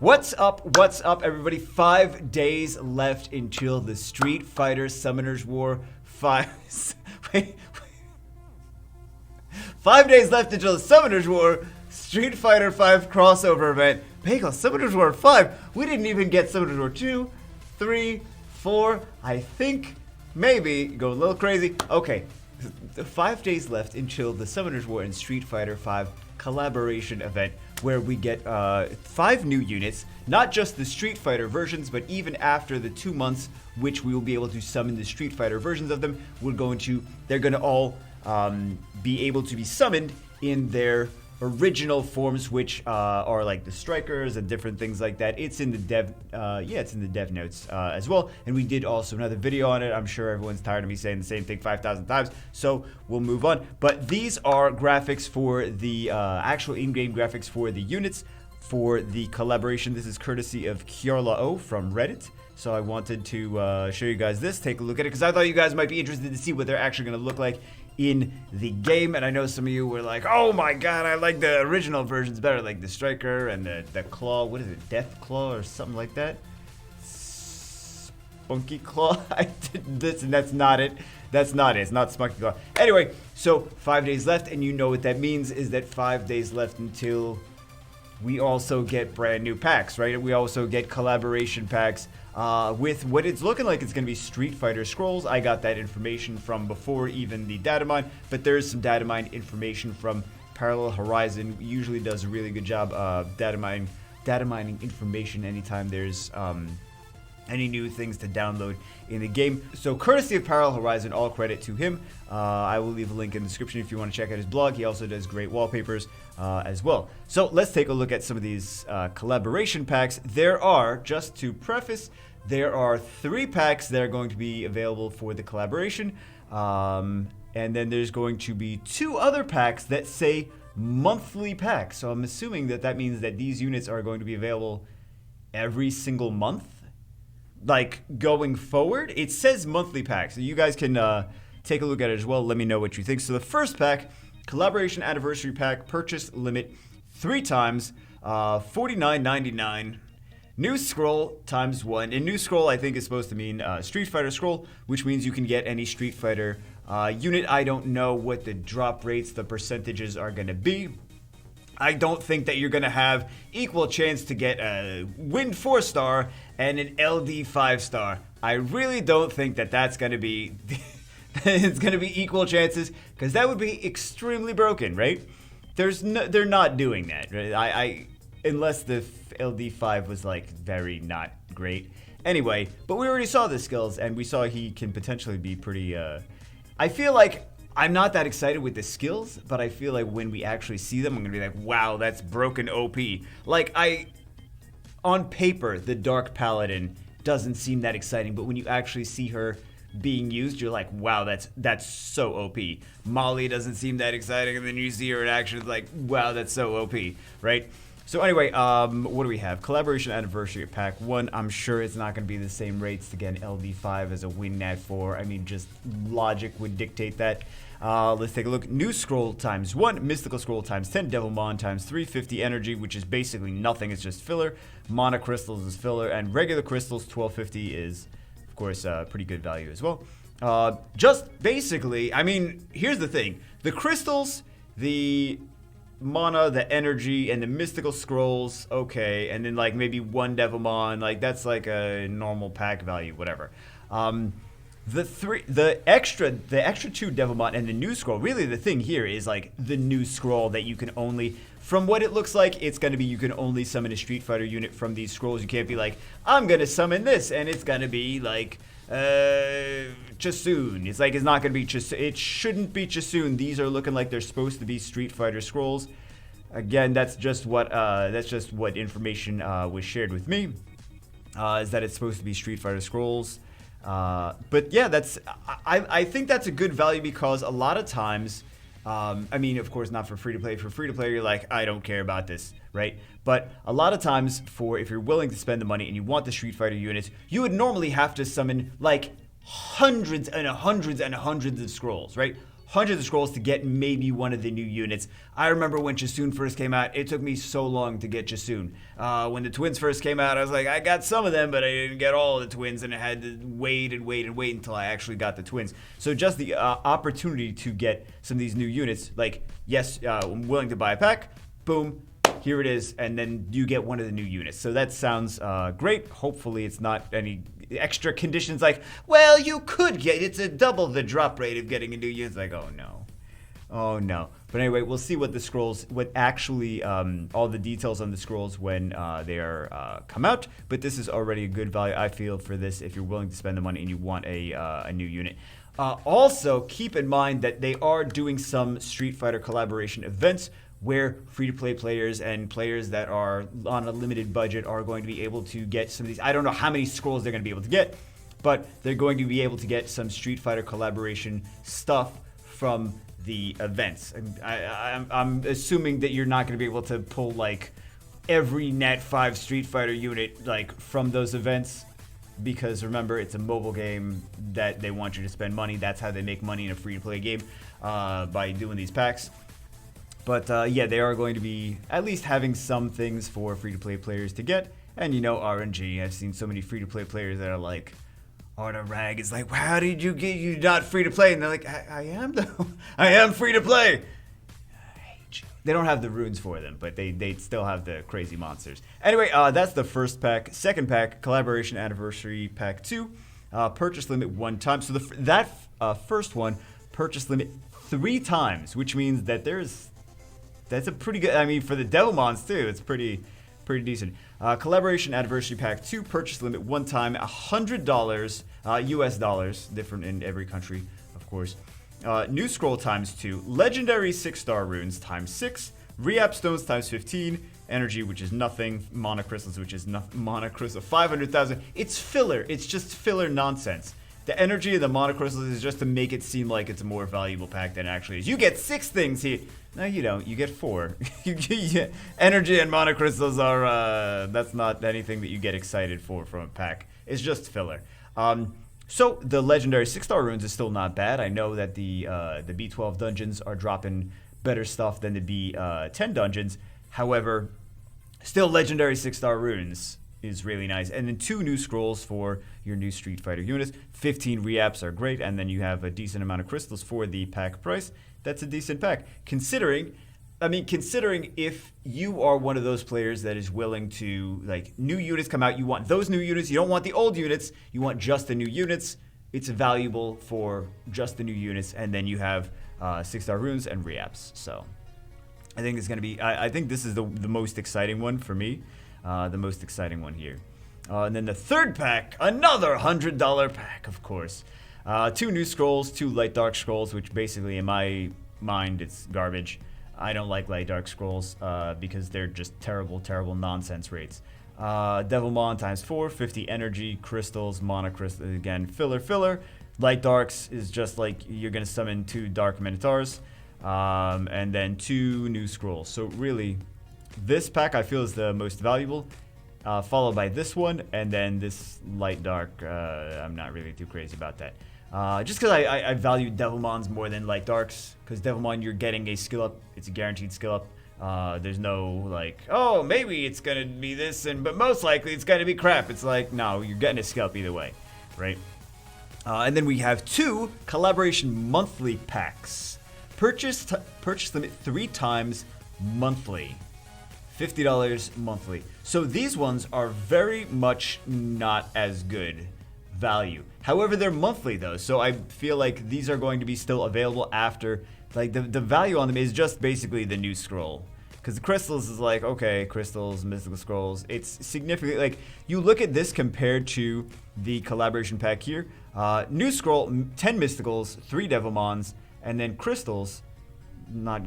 What's up, everybody? 5 days left until the Street Fighter Summoners War 5... Wait. 5 days left until the Summoners War Street Fighter 5 crossover event. Bagel, Summoners War 5? We didn't even get Summoners War 2, 3, 4, I think, maybe. Go a little crazy. Okay, 5 days left until the Summoners War and Street Fighter 5 collaboration event, where we get 5 new units, not just the Street Fighter versions, but even after the 2 months, which we will be able to summon the Street Fighter versions of them, they're going to all be able to be summoned in their original forms, which are like the strikers and different things like that. It's in the dev notes as well, and we did also another video on it. I'm sure everyone's tired of me saying the same thing 5,000 times, so we'll move on. But these are graphics for the actual in-game graphics for the units for the collaboration. This is courtesy of Kiarla from Reddit. So I wanted to show you guys this. Take a look at it, because I thought you guys might be interested to see what they're actually going to look like in the game. And I know some of you were like, oh my god, I like the original versions better, like the Striker and the Claw. What is it, Death Claw or something like that? Spunky Claw? That's not it. That's not it. It's not Spunky Claw. Anyway, so 5 days left, and you know what that means is that 5 days left until we also get brand new packs, right? We also get collaboration packs with what it's looking like. It's going to be Street Fighter Scrolls. I got that information from before even the Datamined, but there's some Datamined information from Parallel Horizon. Usually does a really good job datamining information anytime there's any new things to download in the game. So courtesy of Parallel Horizon, all credit to him. I will leave a link in the description if you want to check out his blog. He also does great wallpapers as well. So let's take a look at some of these collaboration packs. There are, just to preface, there are 3 packs that are going to be available for the collaboration. And then there's going to be 2 other packs that say monthly packs. So I'm assuming that that means that these units are going to be available every single month. Like, going forward, it says monthly packs, so you guys can take a look at it as well. Let me know what you think. So the first pack, Collaboration Anniversary Pack, purchase limit 3 times, $49.99. New scroll times 1. And new scroll, I think, is supposed to mean Street Fighter scroll, which means you can get any Street Fighter unit. I don't know what the drop rates, the percentages are going to be. I don't think that you're going to have equal chance to get a Wind 4-star and an LD 5-star. I really don't think that that's going to be it's going to be equal chances, because that would be extremely broken, right? They're not doing that, right? Unless the LD 5 was like very not great. Anyway, but we already saw the skills, and we saw he can potentially be pretty I feel like I'm not that excited with the skills, but I feel like when we actually see them, I'm going to be like, wow, that's broken OP. Like, on paper, the Dark Paladin doesn't seem that exciting, but when you actually see her being used, you're like, wow, that's so OP. Molly doesn't seem that exciting, and then you see her in action, it's like, wow, that's so OP, right? So anyway, what do we have? Collaboration Anniversary Pack 1. I'm sure it's not going to be the same rates to get an LD5 as a WinNat 4. I mean, just logic would dictate that. Let's take a look. New Scroll times 1. Mystical Scroll times 10. Devilmon times 350 energy, which is basically nothing. It's just filler. Mana Crystals is filler. And regular Crystals, 1250, is, of course, pretty good value as well. Just basically, I mean, here's the thing. The Crystals, the Mana, the energy, and the Mystical Scrolls, okay, and then like maybe 1 Devilmon, like that's like a normal pack value, whatever. The extra 2 Devilmon and the new scroll, really the thing here is like the new scroll that you can only, from what it looks like, it's going to be you can only summon a Street Fighter unit from these scrolls. You can't be like, I'm going to summon this, and it's going to be like Chasun. It's like, it's not going to be Chasun. It shouldn't be Chasun. These are looking like they're supposed to be Street Fighter scrolls. Again, that's just what information was shared with me, is that it's supposed to be Street Fighter scrolls. But yeah, I think that's a good value, because a lot of times, I mean, of course, not for free to play. For free to play, you're like, I don't care about this, right? But a lot of times, if you're willing to spend the money and you want the Street Fighter units, you would normally have to summon like hundreds and hundreds and hundreds of scrolls, right? hundreds of scrolls to get maybe one of the new units. I remember when Jasoon first came out, it took me so long to get Jasoon. When the twins first came out, I was like, I got some of them, but I didn't get all of the twins, and I had to wait and wait and wait until I actually got the twins. So just the opportunity to get some of these new units, like, yes, I'm willing to buy a pack, boom, here it is, and then you get one of the new units. So that sounds great. Hopefully it's not any extra conditions like, well, you could get, it's a double the drop rate of getting a new unit. It's like, oh no. Oh no. But anyway, we'll see what the scrolls, what actually, all the details on the scrolls when they are come out. But this is already a good value, I feel, for this if you're willing to spend the money and you want a new unit. Also, keep in mind that they are doing some Street Fighter collaboration events where free-to-play players and players that are on a limited budget are going to be able to get some of these. I don't know how many scrolls they're going to be able to get, but they're going to be able to get some Street Fighter collaboration stuff from the events. I'm assuming that you're not going to be able to pull like every Net 5 Street Fighter unit like from those events, because remember, it's a mobile game that they want you to spend money. That's how they make money in a free-to-play game, by doing these packs. But yeah, they are going to be at least having some things for free-to-play players to get. And you know, RNG, I've seen so many free-to-play players that are like, Arda Rag is like, how did you get, you not free-to-play? And they're like, I am though. I am free-to-play. I hate you. They don't have the runes for them, but they still have the crazy monsters. Anyway, that's the first pack. Second pack, Collaboration Anniversary Pack 2. Purchase limit 1 time. So that first one, purchase limit 3 times, which means that that's a pretty good, I mean, for the Devilmons too, it's pretty decent. Collaboration Anniversary Pack 2, purchase limit 1 time, $100, US dollars, different in every country, of course. New scroll times 2, legendary 6-star runes times 6, re-app stones times 15, energy, which is nothing, mana crystals, which is mana crystal 500,000. It's filler, it's just filler nonsense. The energy of the mana crystals is just to make it seem like it's a more valuable pack than it actually is. You get 6 things here. No, you don't. You get 4. Energy and mana crystals are, that's not anything that you get excited for from a pack. It's just filler. So the legendary 6-star runes is still not bad. I know that the B12 dungeons are dropping better stuff than the B10 dungeons. However, still legendary 6-star runes is really nice. And then 2 new scrolls for your new Street Fighter units. 15 re-apps are great, and then you have a decent amount of crystals for the pack price. That's a decent pack. Considering if you are one of those players that is willing to, like, new units come out, you want those new units, you don't want the old units, you want just the new units, it's valuable for just the new units, and then you have 6-star runes and re-apps. So I think it's going to be, I think this is the most exciting one for me. The most exciting one here. And then the third pack, another $100 pack, of course. 2 new scrolls, 2 light dark scrolls, which basically in my mind it's garbage. I don't like light dark scrolls because they're just terrible nonsense rates. Devilmon times 4, 50 energy, crystals, mana crystal, again, filler. Light darks is just like you're gonna summon 2 dark minotaurs, and then 2 new scrolls. So really, this pack I feel is the most valuable, followed by this one, and then this light dark. I'm not really too crazy about that. Just because I value Devilmons more than light darks, because Devilmon, you're getting a skill up. It's a guaranteed skill up. There's no like, oh, maybe it's gonna be this, but most likely it's gonna be crap. It's like, no, you're getting a skill up either way, right? And then we have 2 collaboration monthly packs. Purchase limit 3 times monthly. $50 monthly. So these ones are very much not as good value. However, they're monthly though, so I feel like these are going to be still available after. Like the value on them is just basically the new scroll. Because the crystals is like, okay, crystals, mystical scrolls. It's significant. Like, you look at this compared to the collaboration pack here. New scroll, 10 mysticals, 3 Devilmons, and then crystals, not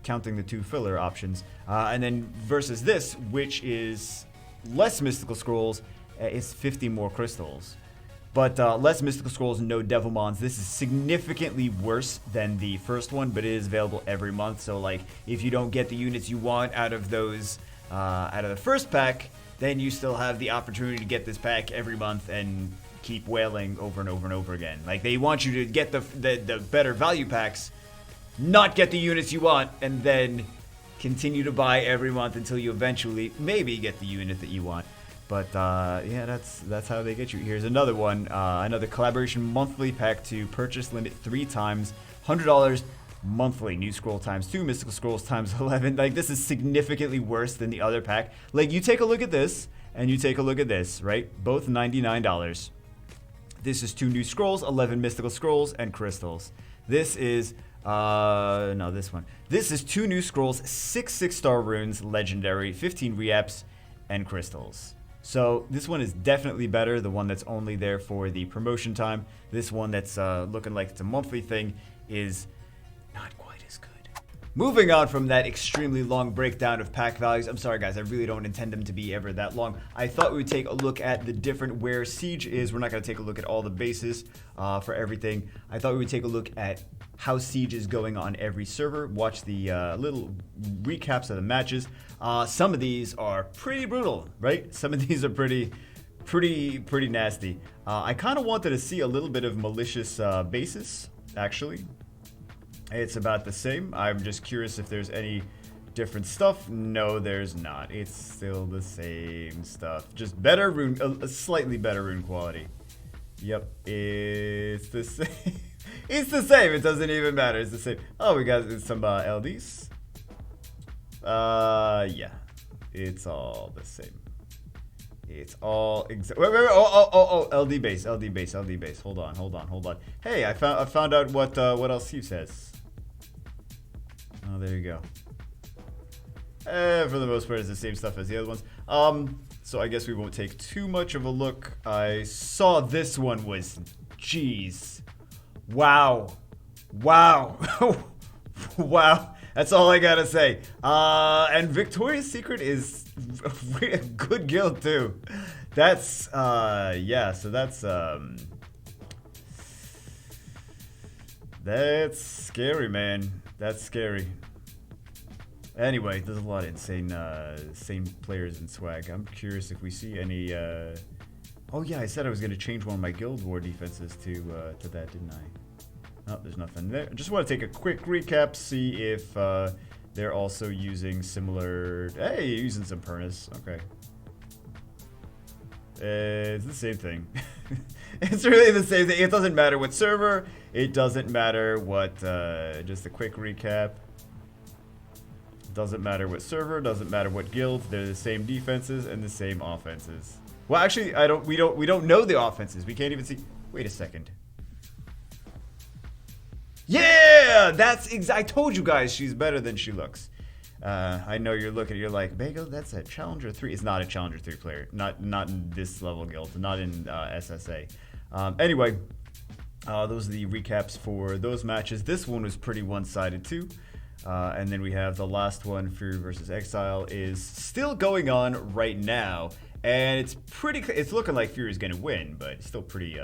counting the 2 filler options. And then versus this, which is less mystical scrolls, is 50 more crystals. But less mystical scrolls and no Devilmons. This is significantly worse than the first one, but it is available every month. So like, if you don't get the units you want out of those, out of the first pack, then you still have the opportunity to get this pack every month and keep whaling over and over and over again. Like, they want you to get the better value packs, not get the units you want, and then continue to buy every month until you eventually maybe get the unit that you want. But yeah, that's how they get you. Here's another one, another collaboration monthly pack to purchase limit 3 times, $100 monthly. New scroll times 2, mystical scrolls times 11. Like, this is significantly worse than the other pack. Like, you take a look at this and you take a look at this, right? Both $99. This is 2 new scrolls, 11 mystical scrolls and crystals. This is no, this one. This is 2 new scrolls, 6 6-star runes, legendary, 15 re-apps, and crystals. So this one is definitely better, the one that's only there for the promotion time. This one that's looking like it's a monthly thing is not quite as good. Moving on from that extremely long breakdown of pack values. I'm sorry guys, I really don't intend them to be ever that long. I thought we would take a look at the different where Siege is. We're not going to take a look at all the bases for everything. I thought we would take a look at how Siege is going on every server. Watch the little recaps of the matches. Some of these are pretty brutal, right? Some of these are pretty nasty. I kind of wanted to see a little bit of malicious bases, actually. It's about the same. I'm just curious if there's any different stuff. No, there's not. It's still the same stuff. Just better rune, a slightly better rune quality. Yep, it's the same. It's the same. It doesn't even matter. It's the same. Oh, we got some LDs. Yeah, it's all the same. It's all wait, LD base. Hold on. Hey, I found out what else Steve says. Oh, there you go. For the most part, it's the same stuff as the other ones. So I guess we won't take too much of a look. I saw this one was, jeez, wow, wow. That's all I gotta say. And Victoria's Secret is a good guild too. That's yeah. So that's scary, man. That's scary. Anyway, there's a lot of insane players in swag. I'm curious if we see any. Oh yeah, I said I was gonna change one of my Guild War defenses to that, didn't I? Oh, there's nothing there. I just want to take a quick recap, see if they're also using similar. Hey, using some Pernis. Okay. It's the same thing. It's really the same thing. It doesn't matter what server. It doesn't matter what. Just a quick recap. Doesn't matter what server. Doesn't matter what guild. They're the same defenses and the same offenses. Well, actually, we don't know the offenses. We can't even see. Wait a second. Yeah, I told you guys she's better than she looks. I know you're looking. You're like, Bago, that's a Challenger 3. It's not a Challenger 3 player. Not in this level guild. Not in SSA. Anyway, those are the recaps for those matches. This one was pretty one-sided too. And then we have the last one, Fury versus Exile, is still going on right now, and it's looking like Fury's gonna win, but it's still pretty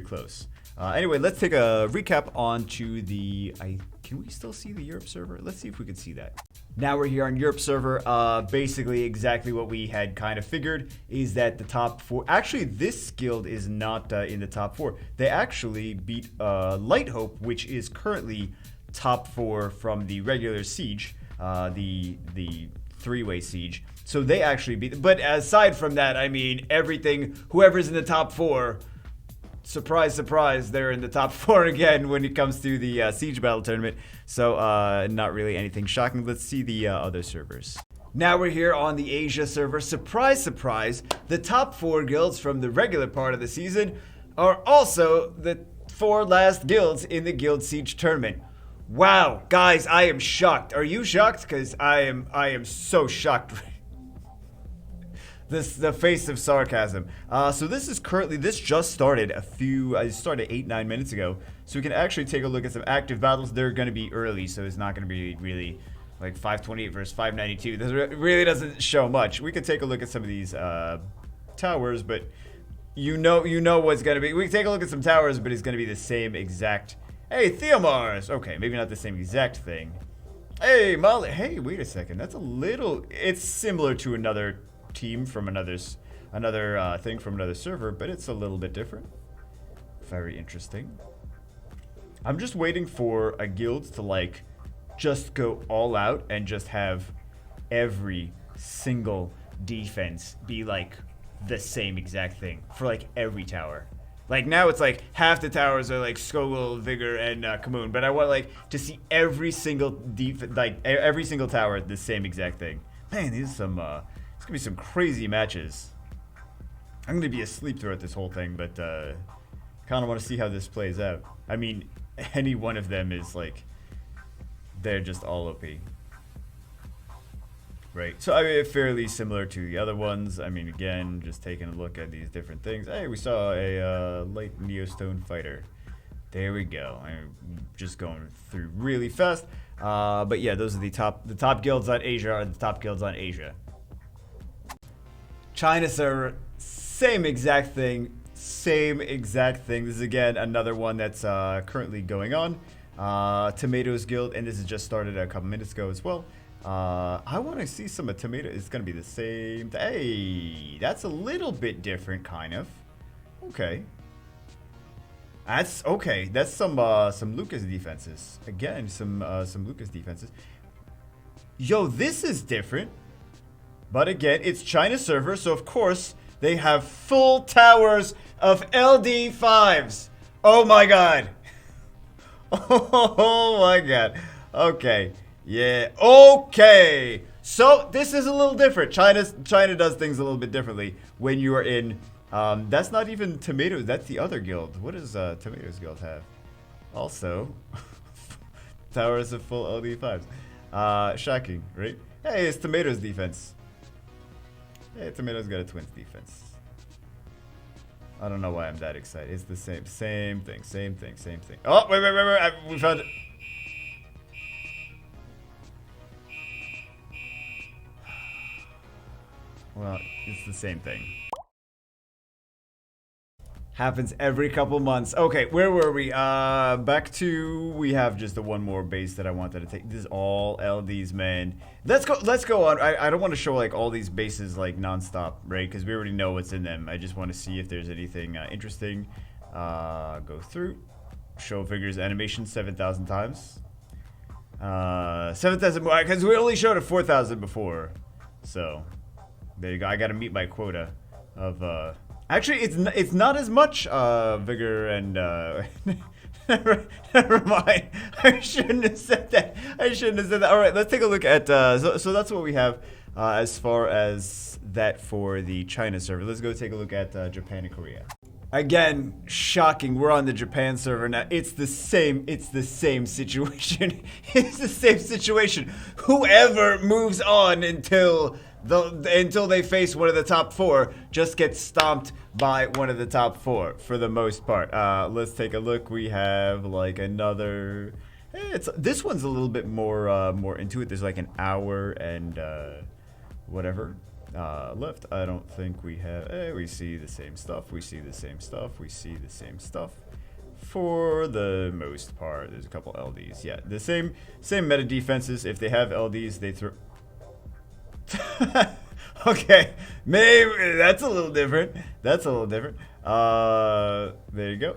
close. Anyway, let's take a recap onto the. Can we still see the Europe server? Let's see if we can see that. Now we're here on Europe server. Basically, exactly what we had kind of figured is that the top 4. Actually, this guild is not in the top 4. They actually beat Light Hope, which is currently top 4 from the regular Siege, the 3-way Siege. So they actually beat. But aside from that, I mean, everything. Whoever's in the top 4. Surprise, surprise, they're in the top 4 again when it comes to the Siege Battle Tournament. So, not really anything shocking. Let's see the other servers. Now we're here on the Asia server. Surprise, surprise, the top 4 guilds from the regular part of the season are also the 4 last guilds in the Guild Siege Tournament. Wow, guys, I am shocked. Are you shocked? Because I am so shocked. The face of sarcasm. So this just started it started 8-9 minutes ago. So we can actually take a look at some active battles. They're going to be early, so it's not going to be really like 528 versus 592. This really doesn't show much. We could take a look at some of these towers, but you know what's going to be. We can take a look at some towers, but it's going to be the same exact. Hey, Theomars. Okay, maybe not the same exact thing. Hey, Molly. Hey, wait a second. It's similar to another team from another another thing from another server, but it's a little bit different. Very interesting. I'm just waiting for a guild to like just go all out and just have every single defense be like the same exact thing for like every tower. Like now it's like half the towers are like Skogul, Vigor, and Kamoon, but I want like to see every single every single tower the same exact thing. Man, these are some it's gonna be some crazy matches. I'm gonna be asleep throughout this whole thing, but kind of want to see how this plays out. I mean, any one of them is like they're just all OP. Right, so I mean, fairly similar to the other ones. I mean, again, just taking a look at these different things. Hey, we saw a light Neostone fighter. There we go. I'm just going through really fast. But yeah, those are the top guilds on Asia are the top guilds on Asia. China server, same exact thing. Same exact thing. This is again another one that's currently going on. Tomatoes Guild, and this has just started a couple minutes ago as well. I want to see some of Tomato. It's going to be the same. Hey, that's a little bit different, kind of. Okay. That's okay. That's some Lucas defenses. Again, some Lucas defenses. Yo, this is different. But again, it's China server, so of course they have full towers of LD5s. Oh my god. Oh my god. Okay. Yeah, okay. So this is a little different. China does things a little bit differently when you are in that's not even Tomatoes, that's the other guild. What does Tomatoes Guild have? Also towers of full LD5s. Shocking, right? Hey, it's Tomatoes defense. Hey, Tomatoes got a twins defense. I don't know why I'm that excited. It's the same thing. Oh, wait. We found it. Well, it's the same thing. Happens every couple months. Okay, where were we? Back to, we have just the one more base that I wanted to take. This is all LDs, man. Let's go on. I don't want to show like all these bases like nonstop, right? Because we already know what's in them. I just want to see if there's anything interesting. Go through. Show figures animation 7,000 times. 7,000 more, because we only showed it 4,000 before. So there you go. I got to meet my quota of actually it's not as much Vigor and never mind. I shouldn't have said that. All right, let's take a look at so that's what we have as far as that for the China server. Let's go take a look at Japan and Korea. Again, shocking. We're on the Japan server now. It's the same situation. It's the same situation. Whoever moves on until they face one of the top four just gets stomped by one of the top four for the most part. Let's take a look. We have like another. This one's a little bit more into it. There's like an hour and whatever left. I don't think we have. We see the same stuff. We see the same stuff. For the most part, there's a couple LDs. Yeah, the same meta defenses. If they have LDs, they throw. Okay, maybe that's a little different. There you go.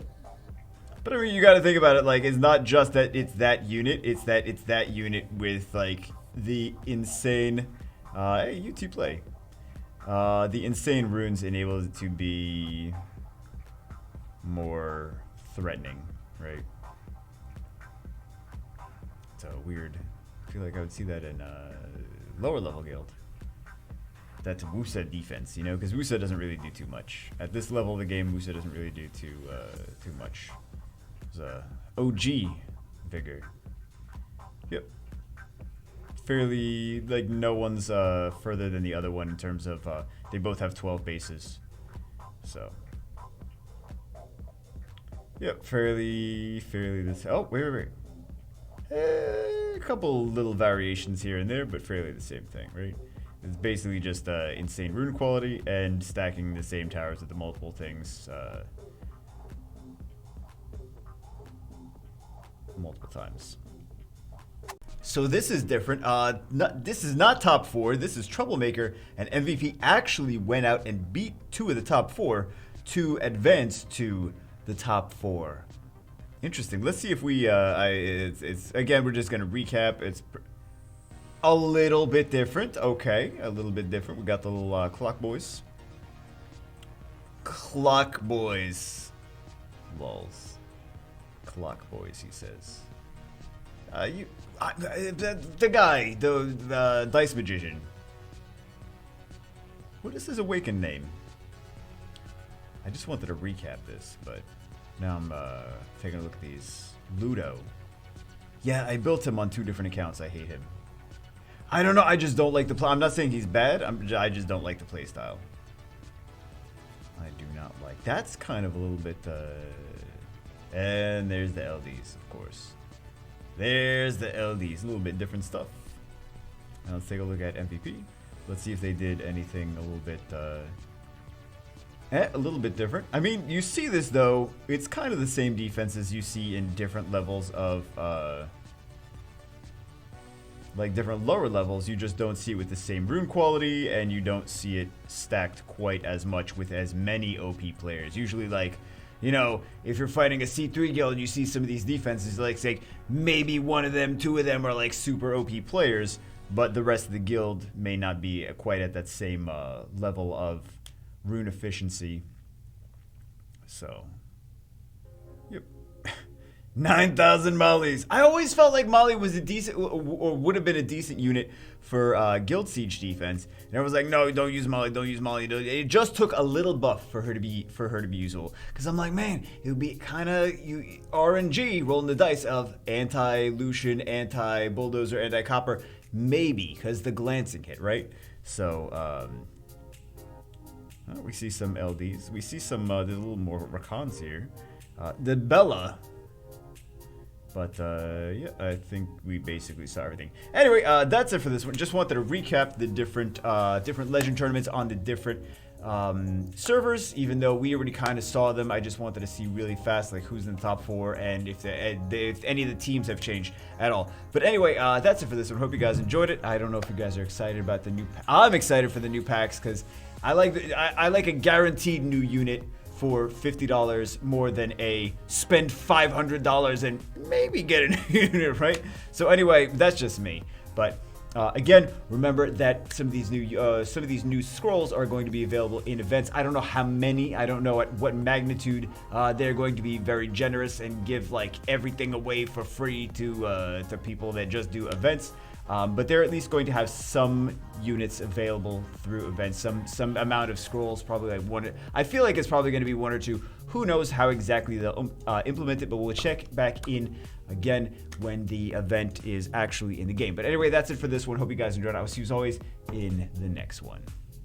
But I mean, you got to think about it. Like, it's not just that it's that unit. It's that unit with like the insane. Hey, YouTube play. The insane runes enable it to be more threatening, right? So weird. I feel like I would see that in lower level guild. That's Wusa defense, you know, because Wusa doesn't really do too much. At this level of the game, Wusa doesn't really do too much. It's OG Vigor. Yep. Fairly, like, no one's further than the other one in terms of, they both have 12 bases. So. Yep, fairly this. Oh, wait. A couple little variations here and there, but fairly the same thing, right? It's basically just insane rune quality and stacking the same towers with the multiple things multiple times. So this is different. This is not top 4. This is Troublemaker, and MVP actually went out and beat 2 of the top 4 to advance to the top 4. Interesting. Let's see if we. It's again. We're just gonna recap. It's a little bit different. Okay, a little bit different. We got the little clock boys. Clock boys. Lols. Clock boys. He says. The guy, the dice magician. What is his awakened name? I just wanted to recap this, but now I'm taking a look at these. Ludo. Yeah, I built him on 2 different accounts. I hate him. I don't know. I just don't like the play. I'm not saying he's bad. I just don't like the play style. I do not like. That's kind of a little bit. And there's the LDs, of course. There's the LDs. A little bit different stuff. Now let's take a look at MVP. Let's see if they did anything a little bit different. I mean, you see this though. It's kind of the same defenses you see in different levels of, like different lower levels. You just don't see it with the same rune quality, and you don't see it stacked quite as much with as many OP players. Usually, like, you know, if you're fighting a C3 guild and you see some of these defenses, like, say, maybe 1 of them, 2 of them are like super OP players, but the rest of the guild may not be quite at that same level of rune efficiency. So, yep. 9,000 mollies. I always felt like Molly was a decent, or would have been a decent unit for Guild Siege defense. And everyone's like, no, don't use Molly, don't use Molly. It just took a little buff for her to be usable. Because I'm like, man, it would be kind of RNG rolling the dice of anti-Lucian, anti-Bulldozer, anti-Copper, maybe because the glancing hit, right? So we see some LDs. We see some there's a little more Rakans here. The Bella. But, yeah, I think we basically saw everything. Anyway, that's it for this one. Just wanted to recap the different Legend tournaments on the different servers. Even though we already kind of saw them, I just wanted to see really fast, like, who's in the top 4 and if any of the teams have changed at all. But anyway, that's it for this one. Hope you guys enjoyed it. I don't know if you guys are excited about the new I'm excited for the new packs because I like a guaranteed new unit for $50 more than a spend $500 and maybe get a new unit, right? So anyway, that's just me. But again, remember that some of these new scrolls are going to be available in events. I don't know how many. I don't know at what magnitude. They're going to be very generous and give like everything away for free to people that just do events. But they're at least going to have some units available through events, some amount of scrolls, probably like 1. I feel like it's probably going to be 1 or 2. Who knows how exactly they'll implement it, but we'll check back in again when the event is actually in the game. But anyway, that's it for this one. Hope you guys enjoyed. I will see you as always in the next one.